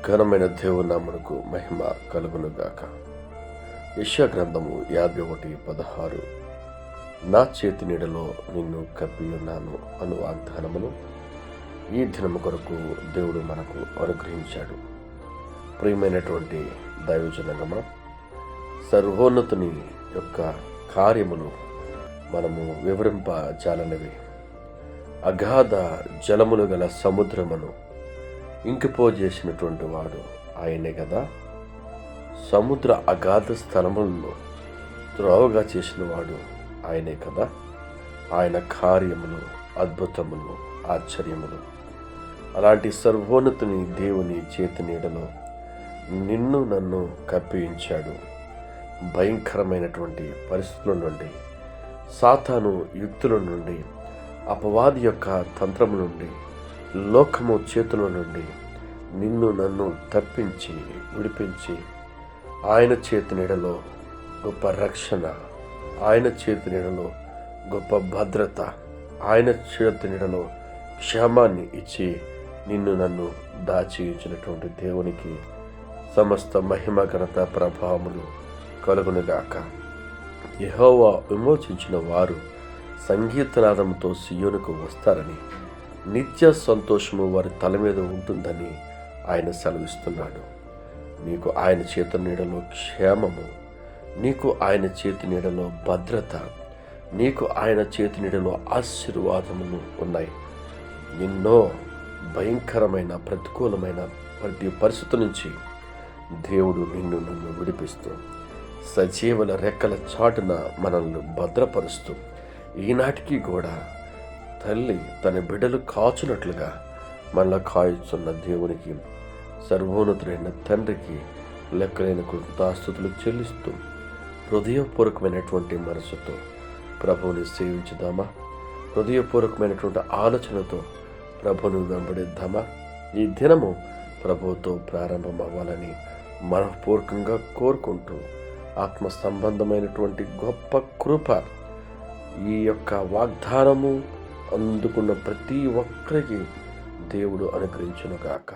ఘనమైన దేవుని నామమునకు మహిమ కలుగునుగాక. యెషయా గ్రంథము 51:16 నా చేతి నీడలో నిన్ను కప్పియున్నాను అను వాగ్దానమును ఈ దినము కొరకు దేవుడు మనకు అనుగ్రహించాడు. ప్రియమైనటువంటి దైవజనగమా, సర్వోన్నతుని యొక్క కార్యములు మనము వివరింపజాలనివి. అగాధ జలములు గల సముద్రమును ఇంకిపోజేసినటువంటి వాడు ఆయనే కదా. సముద్ర అగాధ స్థలములను త్రోవగా చేసిన వాడు ఆయనే కదా. ఆయన కార్యములు, అద్భుతములు, ఆశ్చర్యములు. అలాంటి సర్వోన్నతుని దేవుని చేతి నీడలో నిన్ను నన్ను కప్పించాడు. భయంకరమైనటువంటి పరిస్థితుల నుండి, సాతాను యుక్తుల నుండి, అపవాది యొక్క తంత్రము నుండి, లోకము చేతుల నుండి నిన్ను నన్ను తప్పించి విడిపించి ఆయన చేతి నీడలో గొప్ప రక్షణ, ఆయన చేతి నీడలో గొప్ప భద్రత, ఆయన చేతి నీడలో క్షేమాన్ని ఇచ్చి నిన్ను నన్ను దాచి ఉంచినటువంటి దేవునికి సమస్త మహిమ, ఘనత, ప్రభావములు కలుగునుగాక. యెహోవా విమోచించిన వారు సంగీతనాదంతో సియోనుకు వస్తారని, నిత్య సంతోషము వారి తల మీద ఉంటుందని ఆయన సెలవిస్తున్నాడు. నీకు ఆయన చేతి నీడలో క్షేమము, నీకు ఆయన చేతి నీడలో భద్రత, నీకు ఆయన చేతి నీడలో ఆశీర్వాదములు ఉన్నాయి. ఎన్నో భయంకరమైన ప్రతికూలమైన ప్రతి పరిస్థితి నుంచి దేవుడు నిన్ను నన్ను విడిపిస్తూ సజీవుల రెక్కల చాటున మనల్ని భద్రపరుస్తూ ఈనాటికి కూడా తల్లి తన బిడ్డలు కాచునట్లుగా మనల్ని కాయుచున్న దేవునికి, సర్వోన్నతుడైన తండ్రికి లెక్కలేని కృతజ్ఞతాస్తుతులు చెల్లిస్తూ హృదయపూర్వకమైనటువంటి మనసుతో ప్రభువుని సేవించుదామా? హృదయపూర్వకమైనటువంటి ఆలోచనతో ప్రభువుని వెంబడిద్దామా? ఈ దినము ప్రభువుతో ప్రారంభం అవ్వాలని మనఃపూర్వకంగా కోరుకుంటూ, ఆత్మ సంబంధమైనటువంటి గొప్ప కృప, ఈ యొక్క వాగ్దానము అందుకున్న ప్రతి ఒక్కరికి దేవుడు అనుగ్రహించునుగాక.